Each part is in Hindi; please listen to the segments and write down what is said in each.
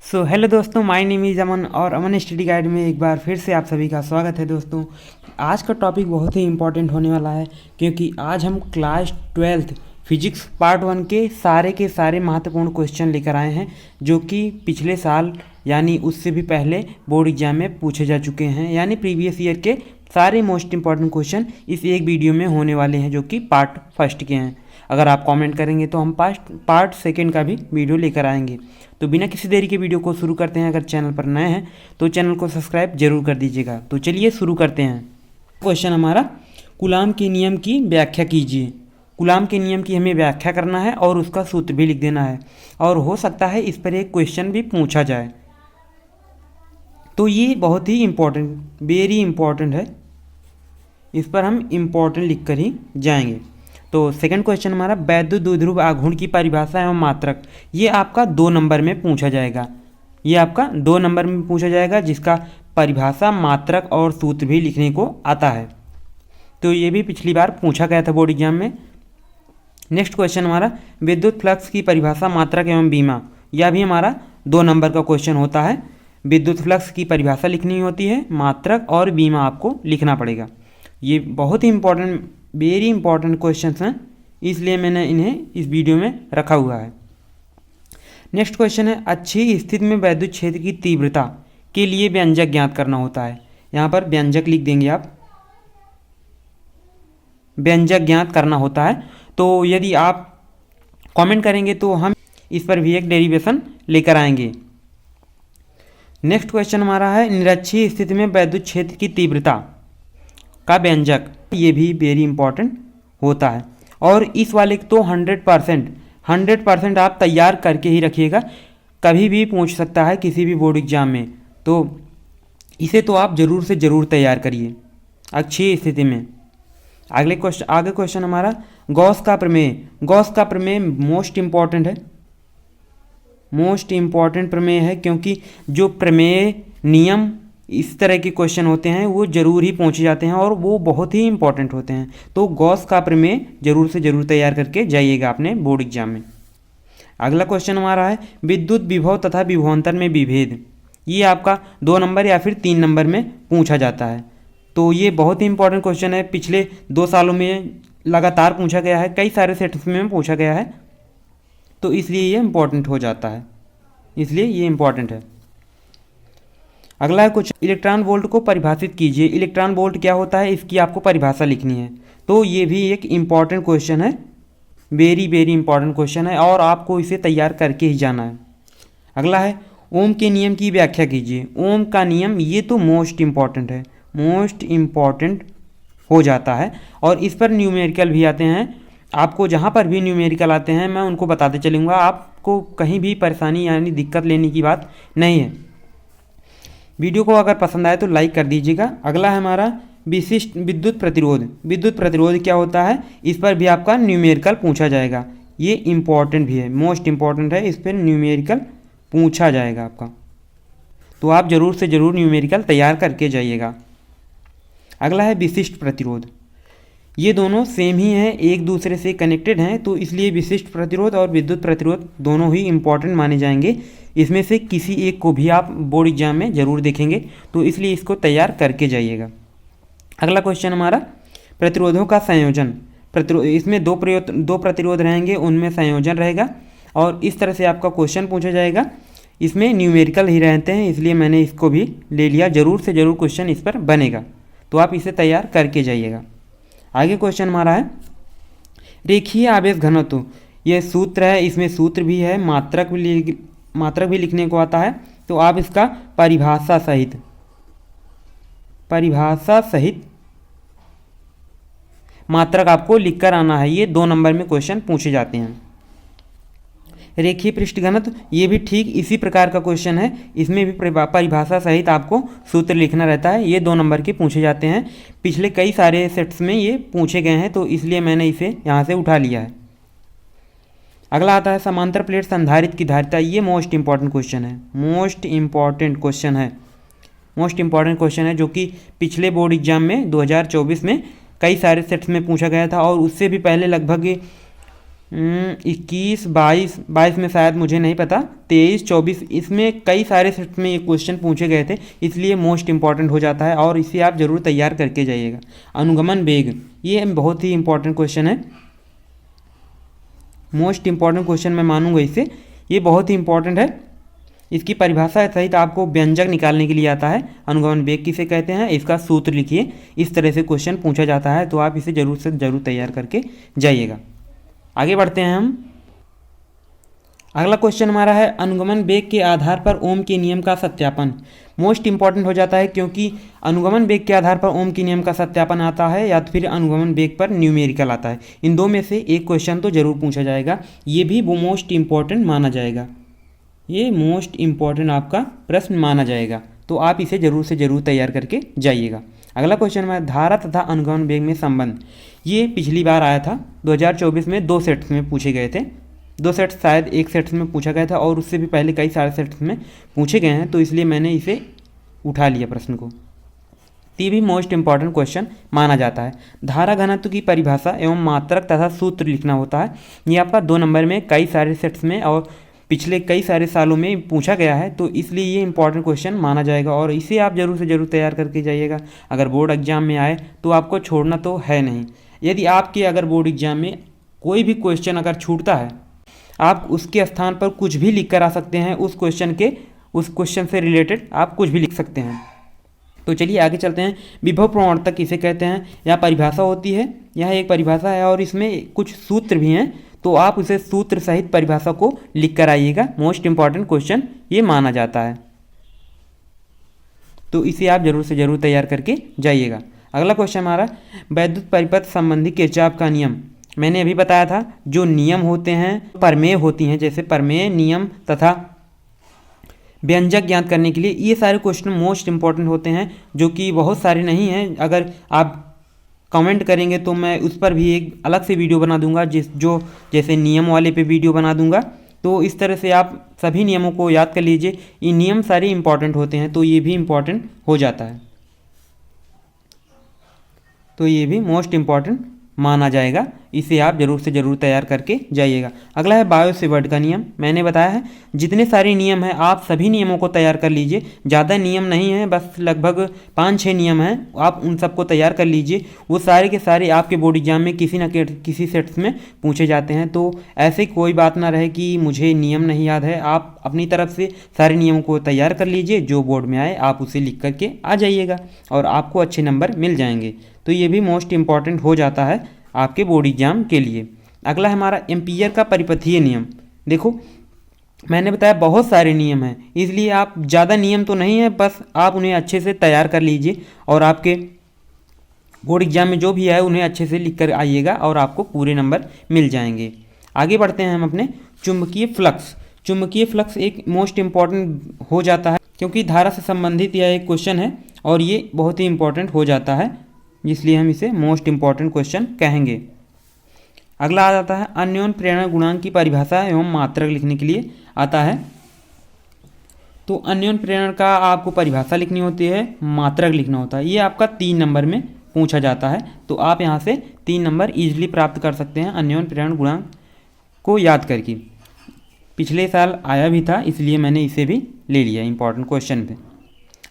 हेलो दोस्तों, माय नेम इज़ अमन और अमन स्टडी गाइड में एक बार फिर से आप सभी का स्वागत है। दोस्तों, आज का टॉपिक बहुत ही इम्पोर्टेंट होने वाला है क्योंकि आज हम क्लास 12th फिजिक्स पार्ट 1 के सारे महत्वपूर्ण क्वेश्चन लेकर आए हैं जो कि पिछले साल यानी उससे भी पहले बोर्ड एग्जाम में पूछे जा चुके हैं। यानी प्रीवियस ईयर के सारे मोस्ट इंपॉर्टेंट क्वेश्चन इस एक वीडियो में होने वाले हैं जो कि पार्ट फर्स्ट के हैं। अगर आप कमेंट करेंगे तो हम पार्ट सेकंड का भी वीडियो लेकर आएंगे। तो बिना किसी देरी के वीडियो को शुरू करते हैं। अगर चैनल पर नए हैं तो चैनल को सब्सक्राइब जरूर कर दीजिएगा। तो चलिए शुरू करते हैं। क्वेश्चन हमारा, कूलाम के नियम की व्याख्या कीजिए। कूलाम के नियम की हमें व्याख्या करना है और उसका सूत्र भी लिख देना है, और हो सकता है इस पर एक क्वेश्चन भी पूछा जाए। तो ये बहुत ही इम्पोर्टेंट, वेरी इम्पोर्टेंट है, इस पर हम इम्पोर्टेंट लिख कर ही जाएंगे। तो सेकंड क्वेश्चन हमारा, वैद्युत द्विध्रुव आघूर्ण की परिभाषा एवं मात्रक। ये आपका 2 नंबर में पूछा जाएगा। ये आपका 2 नंबर में पूछा जाएगा जिसका परिभाषा, मात्रक और सूत्र भी लिखने को आता है। तो ये भी पिछली बार पूछा गया था बोर्ड एग्जाम में। नेक्स्ट क्वेश्चन हमारा, विद्युत फ्लक्स की परिभाषा, मात्रक एवं बीमा। यह भी हमारा 2 नंबर का क्वेश्चन होता है। विद्युत फ्लक्स की परिभाषा लिखनी होती है, मात्रक और बीमा आपको लिखना पड़ेगा। ये बहुत ही इंपॉर्टेंट, वेरी इंपॉर्टेंट क्वेश्चंस हैं, इसलिए मैंने इन्हें इस वीडियो में रखा हुआ है। नेक्स्ट क्वेश्चन है, अच्छी स्थिति में वैद्युत क्षेत्र की तीव्रता के लिए व्यंजक ज्ञात करना होता है। यहाँ पर व्यंजक लिख देंगे आप, व्यंजक ज्ञात करना होता है। तो यदि आप कमेंट करेंगे तो हम इस पर भी एक डेरिवेशन लेकर आएंगे। नेक्स्ट क्वेश्चन हमारा है, निरक्षीय स्थिति में वैद्युत क्षेत्र की तीव्रता का व्यंजक। ये भी वेरी इंपॉर्टेंट होता है, और इस वाले तो 100% आप तैयार करके ही रखिएगा। कभी भी पूछ सकता है किसी भी बोर्ड एग्जाम में, तो इसे तो आप ज़रूर से ज़रूर तैयार करिए अच्छी स्थिति में। आगे क्वेश्चन हमारा, गॉस का प्रमेय। गॉस का प्रमेय मोस्ट इम्पॉर्टेंट है, मोस्ट इम्पॉर्टेंट प्रमेय है, क्योंकि जो प्रमेय नियम इस तरह के क्वेश्चन होते हैं वो ज़रूर ही पूछे जाते हैं और वो बहुत ही इंपॉर्टेंट होते हैं। तो गॉस का प्रमेय ज़रूर से ज़रूर तैयार करके जाइएगा अपने बोर्ड एग्जाम में। अगला क्वेश्चन हमारा है, विद्युत विभव तथा विभवांतर में विभेद। ये आपका 2 नंबर या फिर 3 नंबर में पूछा जाता है। तो ये बहुत ही इंपॉर्टेंट क्वेश्चन है, पिछले 2 सालों में लगातार पूछा गया है, कई सारे सेट्स में पूछा गया है, तो इसलिए ये इम्पोर्टेंट हो जाता है, इसलिए ये इम्पोर्टेंट है। अगला है कुछ, इलेक्ट्रॉन वोल्ट को परिभाषित कीजिए। इलेक्ट्रॉन वोल्ट क्या होता है, इसकी आपको परिभाषा लिखनी है। तो ये भी एक इम्पॉर्टेंट क्वेश्चन है, वेरी वेरी इंपॉर्टेंट क्वेश्चन है, और आपको इसे तैयार करके ही जाना है। अगला है, ओम के नियम की व्याख्या कीजिए। ओम का नियम, ये तो मोस्ट इम्पॉर्टेंट है, मोस्ट इम्पॉर्टेंट हो जाता है, और इस पर न्यूमेरिकल भी आते हैं। आपको जहाँ पर भी न्यूमेरिकल आते हैं मैं उनको बताते चलूँगा, आपको कहीं भी परेशानी यानी दिक्कत लेने की बात नहीं है। वीडियो को अगर पसंद आए तो लाइक कर दीजिएगा। अगला है हमारा, विशिष्ट विद्युत प्रतिरोध। विद्युत प्रतिरोध क्या होता है, इस पर भी आपका न्यूमेरिकल पूछा जाएगा। ये इम्पॉर्टेंट भी है, मोस्ट इम्पॉर्टेंट है, इस पर न्यूमेरिकल पूछा जाएगा आपका, तो आप ज़रूर से ज़रूर न्यूमेरिकल तैयार करके जाइएगा। अगला है विशिष्ट प्रतिरोध। ये दोनों सेम ही हैं, एक दूसरे से कनेक्टेड हैं, तो इसलिए विशिष्ट प्रतिरोध और विद्युत प्रतिरोध दोनों ही इम्पॉर्टेंट माने जाएंगे। इसमें से किसी एक को भी आप बोर्ड एग्जाम में ज़रूर देखेंगे, तो इसलिए इसको तैयार करके जाइएगा। अगला क्वेश्चन हमारा, प्रतिरोधों का संयोजन। इसमें दो प्रतिरोध रहेंगे, उनमें संयोजन रहेगा, और इस तरह से आपका क्वेश्चन पूछा जाएगा। इसमें न्यूमेरिकल ही रहते हैं, इसलिए मैंने इसको भी ले लिया। ज़रूर से ज़रूर क्वेश्चन इस पर बनेगा, तो आप इसे तैयार करके जाइएगा। आगे क्वेश्चन हमारा है, रेखीय आवेश घनत्व। यह सूत्र है, इसमें सूत्र भी है, मात्रक भी लिखने को आता है। तो आप इसका परिभाषा सहित मात्रक आपको लिखकर आना है। ये 2 नंबर में क्वेश्चन पूछे जाते हैं। रेखीय पृष्ठ घनत्व, ये भी ठीक इसी प्रकार का क्वेश्चन है, इसमें भी परिभाषा सहित आपको सूत्र लिखना रहता है। ये 2 नंबर के पूछे जाते हैं, पिछले कई सारे सेट्स में ये पूछे गए हैं, तो इसलिए मैंने इसे यहाँ से उठा लिया है। अगला आता है, समांतर प्लेट संधारित्र की धारिता। ये मोस्ट इंपॉर्टेंट क्वेश्चन है, मोस्ट इंपॉर्टेंट क्वेश्चन है, जो कि पिछले बोर्ड एग्जाम में 2024 में कई सारे सेट्स में पूछा गया था, और उससे भी पहले लगभग 21, 22 में शायद, मुझे नहीं पता, 23, 24, इसमें कई सारे सेट में ये क्वेश्चन पूछे गए थे, इसलिए मोस्ट इंपॉर्टेंट हो जाता है और इसे आप ज़रूर तैयार करके जाइएगा। अनुगमन वेग, ये बहुत ही इंपॉर्टेंट क्वेश्चन है, मोस्ट इंपॉर्टेंट क्वेश्चन मैं मानूंगा इसे, ये बहुत ही इंपॉर्टेंट है। इसकी परिभाषा सहित आपको व्यंजक निकालने के लिए आता है। अनुगमन वेग किसे कहते हैं, इसका सूत्र लिखिए। इस तरह से क्वेश्चन पूछा जाता है, तो आप इसे जरूर से ज़रूर तैयार करके जाइएगा। आगे बढ़ते हैं हम। अगला क्वेश्चन हमारा है अनुगमन वेग के आधार पर ओम के नियम का सत्यापन। मोस्ट इंपॉर्टेंट हो जाता है, क्योंकि अनुगमन वेग के आधार पर ओम के नियम का सत्यापन आता है या तो फिर अनुगमन वेग पर न्यूमेरिकल आता है। इन दो में से एक क्वेश्चन तो जरूर पूछा जाएगा, ये भी वो मोस्ट इंपॉर्टेंट माना जाएगा, ये मोस्ट इंपॉर्टेंट आपका प्रश्न माना जाएगा, तो आप इसे जरूर से जरूर तैयार करके जाइएगा। अगला क्वेश्चन है धारा तथा अनुगमन वेग में संबंध। ये पिछली बार आया था 2024 में, 2 सेट्स में पूछे गए थे, 2 सेट्स शायद 1 सेट्स में पूछा गया था और उससे भी पहले कई सारे सेट्स में पूछे गए हैं, तो इसलिए मैंने इसे उठा लिया प्रश्न को। ये भी मोस्ट इंपॉर्टेंट क्वेश्चन माना जाता है। धारा घनत्व की परिभाषा एवं मात्रक तथा सूत्र लिखना होता है। ये आपका 2 नंबर में कई सारे सेट्स में और पिछले कई सारे सालों में पूछा गया है, तो इसलिए ये इंपॉर्टेंट क्वेश्चन माना जाएगा और इसे आप जरूर से जरूर तैयार करके जाइएगा। अगर बोर्ड एग्जाम में आए तो आपको छोड़ना तो है नहीं। यदि आपके अगर बोर्ड एग्जाम में कोई भी क्वेश्चन अगर छूटता है, आप उसके स्थान पर कुछ भी लिख कर आ सकते हैं, उस क्वेश्चन से रिलेटेड आप कुछ भी लिख सकते हैं। तो चलिए आगे चलते हैं। विभव प्रवर्तक किसे कहते हैं, यह परिभाषा होती है, यह एक परिभाषा है और इसमें कुछ सूत्र भी हैं, तो आप उसे सूत्र सहित परिभाषा को लिख कर आइएगा। मोस्ट इंपॉर्टेंट क्वेश्चन ये माना जाता है, तो इसे आप जरूर से जरूर तैयार करके जाइएगा। अगला क्वेश्चन हमारा वैद्युत परिपथ संबंधी किरचॉफ का नियम। मैंने अभी बताया था जो नियम होते हैं प्रमेय होती हैं, जैसे प्रमेय, नियम तथा व्यंजक ज्ञात करने के लिए ये सारे क्वेश्चन मोस्ट इंपॉर्टेंट होते हैं, जो कि बहुत सारे नहीं हैं। अगर आप कमेंट करेंगे तो मैं उस पर भी एक अलग से वीडियो बना दूंगा, जैसे नियम वाले पे वीडियो बना दूंगा। तो इस तरह से आप सभी नियमों को याद कर लीजिए। ये नियम सारे इंपॉर्टेंट होते हैं, तो ये भी इंपॉर्टेंट हो जाता है, तो ये भी मोस्ट इंपॉर्टेंट माना जाएगा। इसे आप जरूर से जरूर तैयार करके जाइएगा। अगला है बायो-सेवर्ट का नियम। मैंने बताया है जितने सारे नियम हैं आप सभी नियमों को तैयार कर लीजिए। ज़्यादा नियम नहीं है, बस लगभग 5-6 नियम हैं, आप उन सबको तैयार कर लीजिए। वो सारे के सारे आपके बोर्ड एग्जाम में किसी न किसी सेट्स में पूछे जाते हैं, तो ऐसे कोई बात ना रहे कि मुझे नियम नहीं याद है। आप अपनी तरफ से सारे नियमों को तैयार कर लीजिए, जो बोर्ड में आए आप उसे लिख करके आ जाइएगा और आपको अच्छे नंबर मिल जाएंगे। तो ये भी मोस्ट इंपॉर्टेंट हो जाता है आपके बोर्ड एग्जाम के लिए। अगला है हमारा एम्पियर का परिपथीय नियम। देखो मैंने बताया बहुत सारे नियम हैं, इसलिए आप ज़्यादा नियम तो नहीं है, बस आप उन्हें अच्छे से तैयार कर लीजिए और आपके बोर्ड एग्जाम में जो भी आए उन्हें अच्छे से लिख कर आइएगा और आपको पूरे नंबर मिल जाएंगे। आगे बढ़ते हैं हम अपने चुंबकीय फ्लक्स। चुंबकीय फ्लक्स एक मोस्ट इंपॉर्टेंट हो जाता है, क्योंकि धारा से संबंधित यह एक क्वेश्चन है और ये बहुत ही इंपॉर्टेंट हो जाता है, इसलिए हम इसे मोस्ट इंपॉर्टेंट क्वेश्चन कहेंगे। अगला आ जाता है अन्योन्य प्रेरण गुणांक की परिभाषा एवं मात्रक लिखने के लिए आता है। तो अन्योन्य प्रेरण का आपको परिभाषा लिखनी होती है, मात्रक लिखना होता है। ये आपका 3 नंबर में पूछा जाता है, तो आप यहाँ से 3 नंबर इजीली प्राप्त कर सकते हैं अन्योन्य प्रेरण गुणांक को याद करके। पिछले साल आया भी था, इसलिए मैंने इसे भी ले लिया इंपॉर्टेंट क्वेश्चन पे।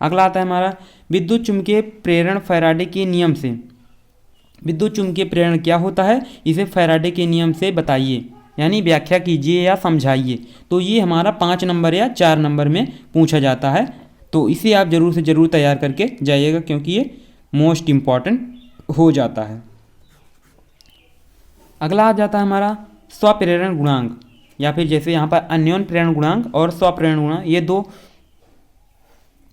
अगला आता है हमारा विद्युत चुम्बकीय प्रेरण फैराडे के नियम से। विद्युत चुम्बकीय प्रेरण क्या होता है, इसे फैराडे के नियम से बताइए, यानी व्याख्या कीजिए या समझाइए। तो ये हमारा 5 नंबर या 4 नंबर में पूछा जाता है, तो इसे आप जरूर से जरूर तैयार करके जाइएगा, क्योंकि ये मोस्ट इम्पॉर्टेंट हो जाता है। अगला आ जाता है हमारा स्वप्रेरण गुणांक, या फिर जैसे यहाँ पर अन्योन्य प्रेरण गुणांक और स्वप्रेरण गुणांक,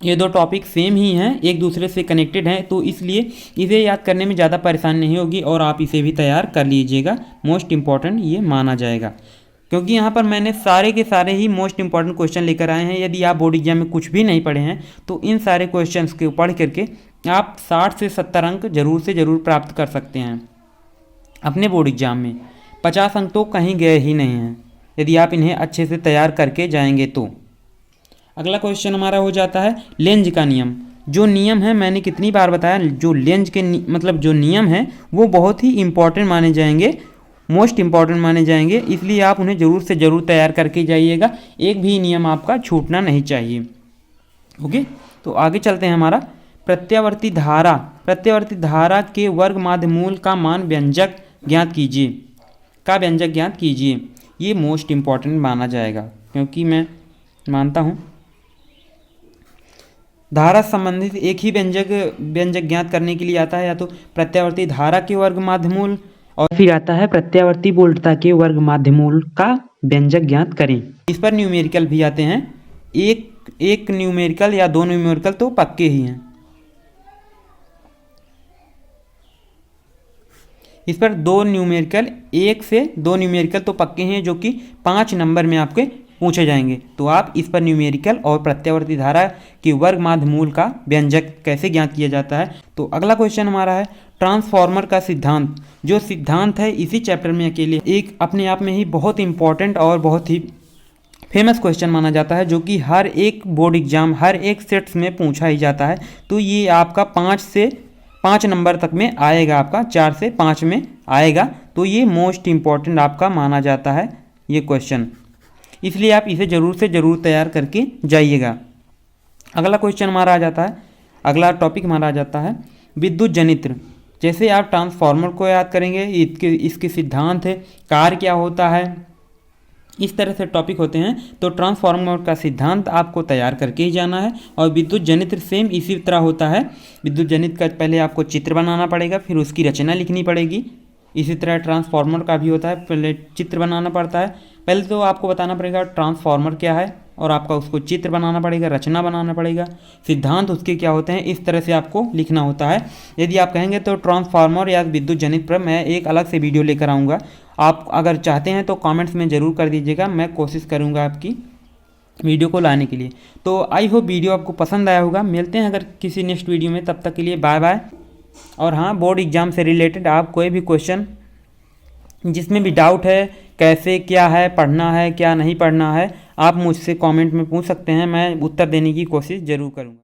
ये दो टॉपिक सेम ही हैं, एक दूसरे से कनेक्टेड हैं, तो इसलिए इसे याद करने में ज़्यादा परेशानी नहीं होगी और आप इसे भी तैयार कर लीजिएगा। मोस्ट इंपॉर्टेंट ये माना जाएगा, क्योंकि यहाँ पर मैंने सारे के सारे ही मोस्ट इंपॉर्टेंट क्वेश्चन लेकर आए हैं। यदि आप बोर्ड एग्जाम में कुछ भी नहीं पढ़े हैं तो इन सारे क्वेश्चन को पढ़ करके आप 60 से 70 अंक जरूर से ज़रूर प्राप्त कर सकते हैं अपने बोर्ड एग्जाम में। 50 अंक तो कहीं गए ही नहीं हैं यदि आप इन्हें अच्छे से तैयार करके जाएंगे तो। अगला क्वेश्चन हमारा हो जाता है लेंज का नियम। जो नियम है मैंने कितनी बार बताया, जो लेंज के जो नियम है वो बहुत ही इंपॉर्टेंट माने जाएंगे मोस्ट इंपॉर्टेंट माने जाएंगे, इसलिए आप उन्हें ज़रूर से ज़रूर तैयार करके जाइएगा। एक भी नियम आपका छूटना नहीं चाहिए। ओके, तो आगे चलते हैं। हमारा प्रत्यावर्ती धारा के वर्ग माध्यमूल का मान व्यंजक ज्ञात कीजिए। ये मोस्ट इंपॉर्टेंट माना जाएगा, क्योंकि मैं मानता हूँ धारा संबंधित एक ही व्यंजक ज्ञात करने के लिए आता है, या तो प्रत्यावर्ती धारा के वर्ग माध्यमूल और फिर आता है प्रत्यावर्ती वोल्टता के वर्ग माध्यमूल का व्यंजक ज्ञात करें। इस पर न्यूमेरिकल भी आते हैं। एक न्यूमेरिकल या दो न्यूमेरिकल तो पक्के ही हैं। इस पर एक से दो न्यूमेरिकल तो पक्के हैं, जो कि 5 नंबर में आपके पूछे जाएंगे। तो आप इस पर न्यूमेरिकल और प्रत्यावर्ती धारा के वर्ग माध्यमूल का व्यंजक कैसे ज्ञात किया जाता है। तो अगला क्वेश्चन हमारा है ट्रांसफॉर्मर का सिद्धांत। जो सिद्धांत है इसी चैप्टर में अकेले एक अपने आप में ही बहुत इंपॉर्टेंट और बहुत ही फेमस क्वेश्चन माना जाता है, जो कि हर एक बोर्ड एग्जाम हर एक सेट्स में पूछा ही जाता है। तो ये आपका 5 नंबर तक में आएगा, आपका 4 से 5 में आएगा। तो ये मोस्ट इम्पॉर्टेंट आपका माना जाता है ये क्वेश्चन, इसलिए आप इसे ज़रूर से ज़रूर तैयार करके जाइएगा। अगला क्वेश्चन हमारा आ जाता है, अगला टॉपिक हमारा आ जाता है विद्युत जनित्र। जैसे आप ट्रांसफार्मर को याद करेंगे, इसके सिद्धांत है, कार्य क्या होता है, इस तरह से टॉपिक होते हैं। तो ट्रांसफार्मर का सिद्धांत आपको तैयार करके ही जाना है। और विद्युत जनित्र सेम इसी तरह होता है। विद्युत जनित्र का पहले आपको चित्र बनाना पड़ेगा, फिर उसकी रचना लिखनी पड़ेगी। इसी तरह ट्रांसफार्मर का भी होता है, पहले चित्र बनाना पड़ता है। पहले तो आपको बताना पड़ेगा ट्रांसफार्मर क्या है, और आपका उसको चित्र बनाना पड़ेगा, रचना बनाना पड़ेगा, सिद्धांत उसके क्या होते हैं, इस तरह से आपको लिखना होता है। यदि आप कहेंगे तो ट्रांसफार्मर या विद्युत जनित्र पर मैं एक अलग से वीडियो लेकर आऊँगा। आप अगर चाहते हैं तो कमेंट्स में ज़रूर कर दीजिएगा, मैं कोशिश करूँगा आपकी वीडियो को लाने के लिए। तो आई होप वीडियो आपको पसंद आया होगा। मिलते हैं अगर किसी नेक्स्ट वीडियो में, तब तक के लिए बाय बाय। और हाँ, बोर्ड एग्जाम से रिलेटेड आप कोई भी क्वेश्चन जिसमें भी डाउट है, कैसे क्या है, पढ़ना है क्या नहीं पढ़ना है, आप मुझसे कमेंट में पूछ सकते हैं। मैं उत्तर देने की कोशिश ज़रूर करूँगा।